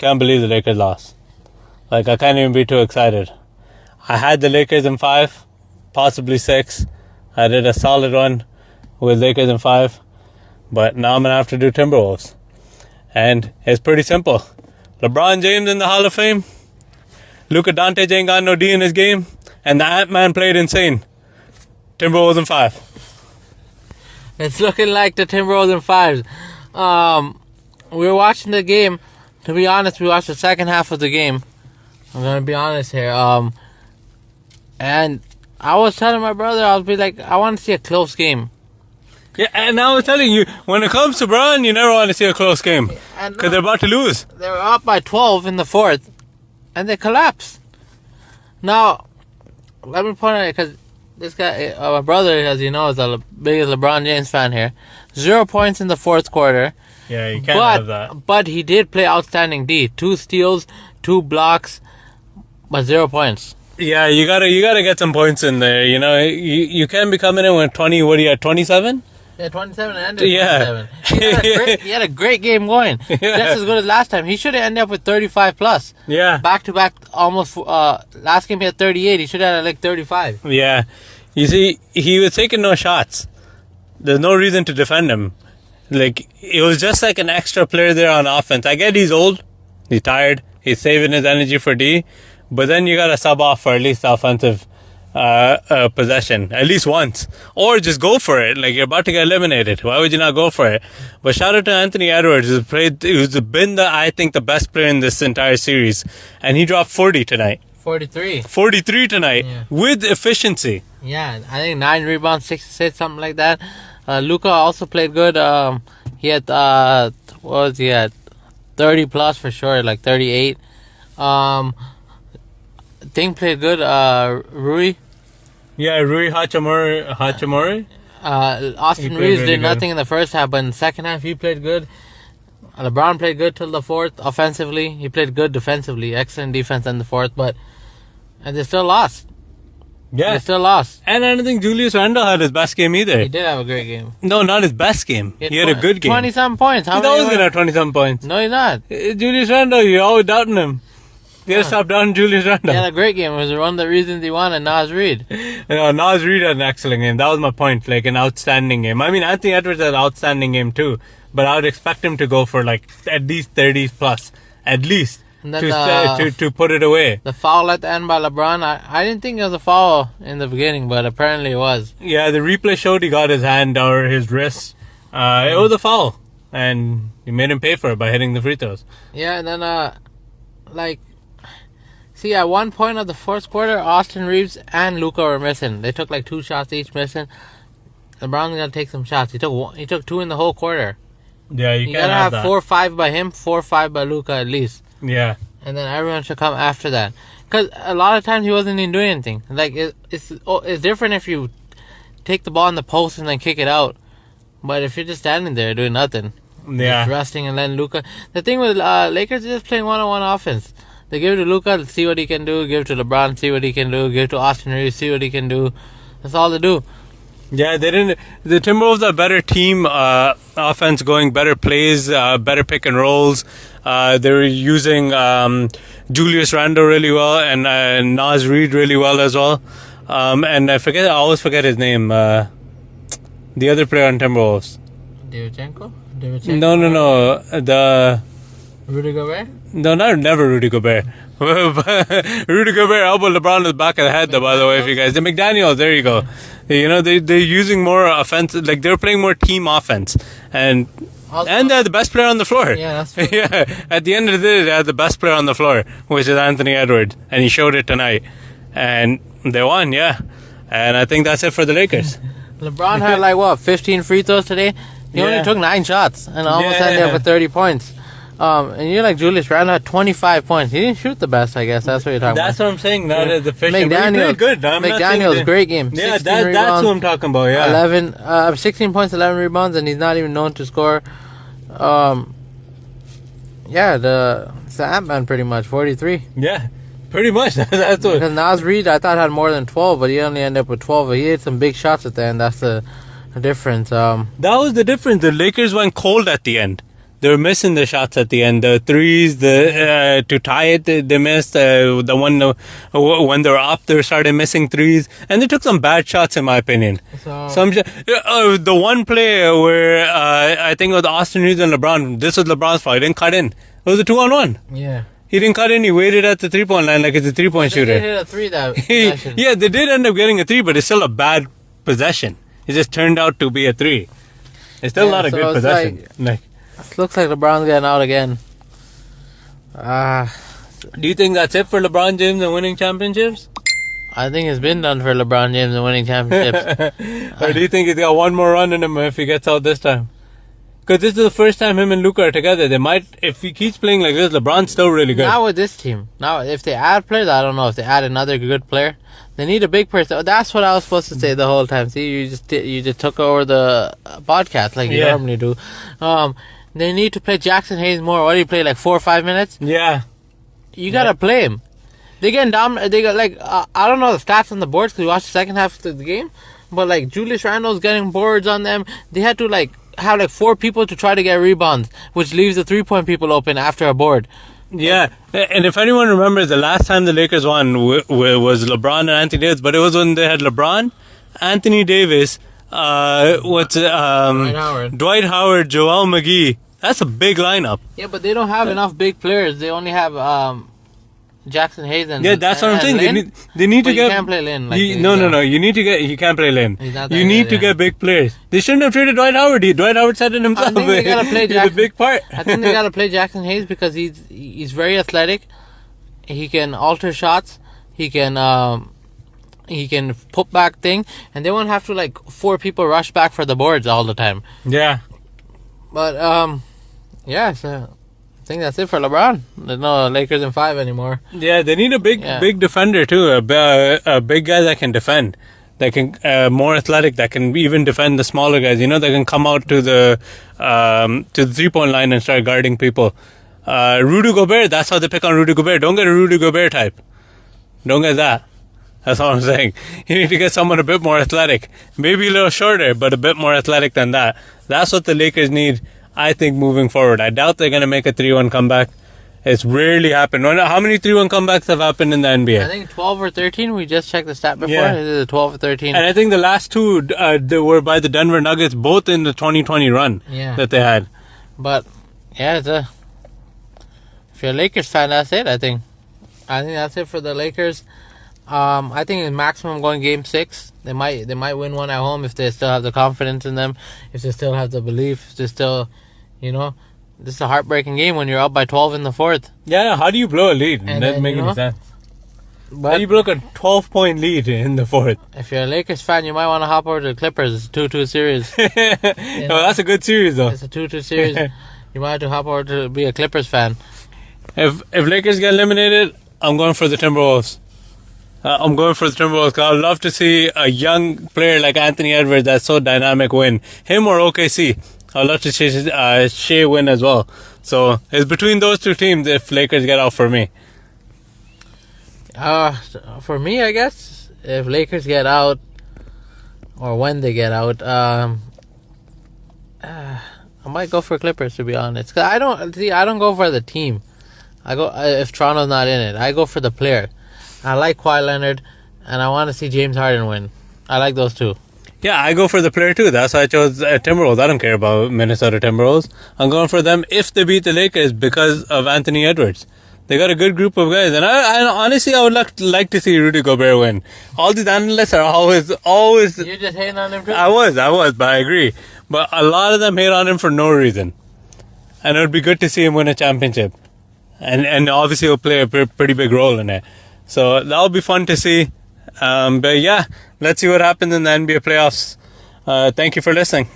can't believe the Lakers lost. Like, I can't even be too excited. I had the Lakers in 5, possibly 6. I did a solid one with Lakers in 5. But now I'm going to have to do Timberwolves. And it's pretty simple. LeBron James in the Hall of Fame. Luka Doncic ain't got no D in his game. And the Ant-Man played insane. Timberwolves in 5. It's looking like the Timberwolves in 5. We were watching the game. To be honest, we watched the second half of the game. I'm going to be honest here. And I was telling my brother, I was be like, I want to see a close game. Yeah, and I was telling you, when it comes to Bron, you never want to see a close game. Because they're about to lose. They were up by 12 in the fourth. And they collapsed. Now, let me point out, because this guy, my brother, as you know, is the biggest LeBron James fan here. 0 points in the fourth quarter. Yeah, you can't have that. But he did play outstanding D. 2 steals, 2 blocks, but 0 points. Yeah, you gotta get some points in there. You know, you can't be coming in with 20. What are you at? 27? Yeah, 27 and 27. He had a great game going. Just as good as last time. He should have ended up with 35 plus. Yeah. Back to back, almost. Last game he had 38. He should have had like 35. Yeah. You see, he was taking no shots. There's no reason to defend him. Like, it was just like an extra player there on offense. I get he's old. He's tired. He's saving his energy for D. But then you gotta sub off for at least offensive possession, at least once, or just go for it. Like, you're about to get eliminated. Why would you not go for it? But shout out to Anthony Edwards, who's been I think the best player in this entire series, and he dropped 40 tonight. 43 tonight, yeah. With efficiency. Yeah, I think 9 rebounds, 6 assists, something like that. Luka also played good. He had what was he at? 30 plus for sure, like 38. Thing played good. Rui. Yeah, Rui Hachimura. Austin Reeves did nothing in the first half, but in the second half he played good. LeBron played good till the fourth offensively. He played good defensively. Excellent defense in the fourth, and they still lost. Yeah. They still lost. And I don't think Julius Randle had his best game either. He did have a great game. No, not his best game. He had a good game. 20-some points. He's always going to have 20-some points. No, he's not. Julius Randle, you're always doubting him. You gotta stop doubting Julius Randle. He had a great game. It was one of the reasons he won, and Naz Reid. Naz Reid had an excellent game. That was my point. Like, an outstanding game. I mean, Anthony Edwards had an outstanding game too. But I would expect him to go for like at least 30 plus. At least. And then, to put it away. The foul at the end by LeBron, I didn't think it was a foul in the beginning, but apparently it was. Yeah, the replay showed he got his hand or his wrist. It was a foul. And he made him pay for it by hitting the free throws. Yeah, and then, see, at one point of the fourth quarter, Austin Reeves and Luka were missing. They took like 2 shots each missing. LeBron's got to take some shots. He took 2 in the whole quarter. Yeah, you can't have that. 4 or 5 by him, 4 or 5 by Luka at least. Yeah. And then everyone should come after that. Because a lot of times he wasn't even doing anything. Like, it's different if you take the ball in the post and then kick it out. But if you're just standing there doing nothing. Yeah. Just resting and letting Luka. The thing with Lakers is just playing one-on-one offense. They give it to Luka, see what he can do. Give it to LeBron, see what he can do. Give it to Austin Reeves, see what he can do. That's all they do. Yeah, they didn't. The Timberwolves are a better team, offense going, better plays, better pick and rolls. They were using Julius Randle really well and Naz Reid really well as well. And I always forget his name. The other player on Timberwolves. Divincenzo? No. The Rudy Gobert? No, never Rudy Gobert. Rudy Gobert elbowed LeBron in the back of the head, though, by the way, if you guys. The McDaniels, there you go. You know, they're using more offense, like they're playing more team offense. And they're the best player on the floor. Yeah, that's true. Yeah, at the end of the day, they had the best player on the floor, which is Anthony Edwards. And he showed it tonight. And they won, yeah. And I think that's it for the Lakers. LeBron had 15 free throws today. He only took 9 shots and almost ended up with 30 points. And you're like Julius Randle had 25 points. He didn't shoot the best, I guess. That's what you're talking about. That's what I'm saying. Not as efficient. McDaniels, good. McDaniels, great game. Yeah, that's what I'm talking about. Yeah, 16 points, 11 rebounds, and he's not even known to score. It's the Ant-Man pretty much, 43. Yeah, pretty much. That's what. Because Naz Reid, I thought had more than 12, but he only ended up with 12. But he had some big shots at the end. That's the difference. That was the difference. The Lakers went cold at the end. they were missing the shots at the end. The threes, to tie it, they missed. The one when they were up, they started missing threes, and they took some bad shots, in my opinion. The one play where I think it was Austin Reeves and LeBron. This was LeBron's fault. He didn't cut in. It was a 2-on-1. Yeah. He didn't cut in. He waited at the 3-point line like it's a 3-point shooter. They hit a 3 that possession. Yeah, they did end up getting a 3, but it's still a bad possession. It just turned out to be a 3. It's still not a good possession. It looks like LeBron's getting out again. Do you think that's it for LeBron James and winning championships? I think it's been done for LeBron James and winning championships. Or do you think he's got one more run in him if he gets out this time? Because this is the first time him and Luka are together. They might, if he keeps playing like this, LeBron's still really good. Not with this team. Now, if they add players, I don't know. If they add another good player, they need a big person. That's what I was supposed to say the whole time. See, you just took over the podcast like you normally do. They need to play Jackson Hayes more. What do you play, like 4 or 5 minutes? Yeah. You gotta play him. They get dominated. They got I don't know the stats on the boards because we watched the second half of the game, but like Julius Randle's getting boards on them. They had to have 4 people to try to get rebounds, which leaves the 3-point people open after a board. Yeah, and if anyone remembers, the last time the Lakers won was LeBron and Anthony Davis, but it was when they had LeBron, Anthony Davis, Dwight Howard, Joel McGee. That's a big lineup. Yeah, but they don't have enough big players. They only have Jackson Hayes and that's what I'm saying. Lin. They need to get. You can't play Lin. No. You need to get. You can't play Lin. You need to get big players. They shouldn't have traded Dwight Howard. Dwight Howard said it himself. I think they gotta play Jackson. He's a big part. I think they gotta play Jackson Hayes because he's very athletic. He can alter shots. He can put back thing, and they won't have to 4 people rush back for the boards all the time. Yeah. But so I think that's it for LeBron. There's no Lakers in 5 anymore. Yeah, they need a big defender too. A big guy that can defend, that can more athletic, that can even defend the smaller guys. That can come out to the 3-point line and start guarding people. Rudy Gobert. That's how they pick on Rudy Gobert. Don't get a Rudy Gobert type. Don't get that. That's all I'm saying. You need to get someone a bit more athletic. Maybe a little shorter, but a bit more athletic than that. That's what the Lakers need, I think, moving forward. I doubt they're going to make a 3-1 comeback. It's rarely happened. How many 3-1 comebacks have happened in the NBA? I think 12 or 13. We just checked the stat before. Yeah. It is 12 or 13. And I think the last 2 they were by the Denver Nuggets, both in the 2020 run that they had. But, yeah, if you're a Lakers fan, that's it, I think. I think that's it for the Lakers. I think it's maximum going Game 6. They might win one at home if they still have the confidence in them, if they still have the belief, if they still, this is a heartbreaking game when you're up by 12 in the 4th. Yeah, how do you blow a lead? It doesn't make any sense. But how do you blow a 12-point lead in the 4th? If you're a Lakers fan, you might want to hop over to the Clippers. It's a 2-2 series. That's a good series, though. It's a 2-2 series. You might have to hop over to be a Clippers fan. If Lakers get eliminated, I'm going for the Timberwolves. I'm going for the Timberwolves. I'd love to see a young player like Anthony Edwards that's so dynamic win. Him or OKC. I'd love to see Shea win as well. So it's between those 2 teams if Lakers get out for me. For me, I guess, if Lakers get out, or when they get out, I might go for Clippers, to be honest. 'Cause I don't go for the team. I go if Toronto's not in it. I go for the player. I like Kawhi Leonard, and I want to see James Harden win. I like those 2. Yeah, I go for the player too. That's why I chose Timberwolves. I don't care about Minnesota Timberwolves. I'm going for them if they beat the Lakers because of Anthony Edwards. They got a good group of guys, and I honestly I would like to see Rudy Gobert win. All these analysts are always. You're just hating on him too? I was, but I agree. But a lot of them hate on him for no reason, and it would be good to see him win a championship, and obviously he'll play a pretty big role in it. So that'll be fun to see. But yeah, let's see what happens in the NBA playoffs. Thank you for listening.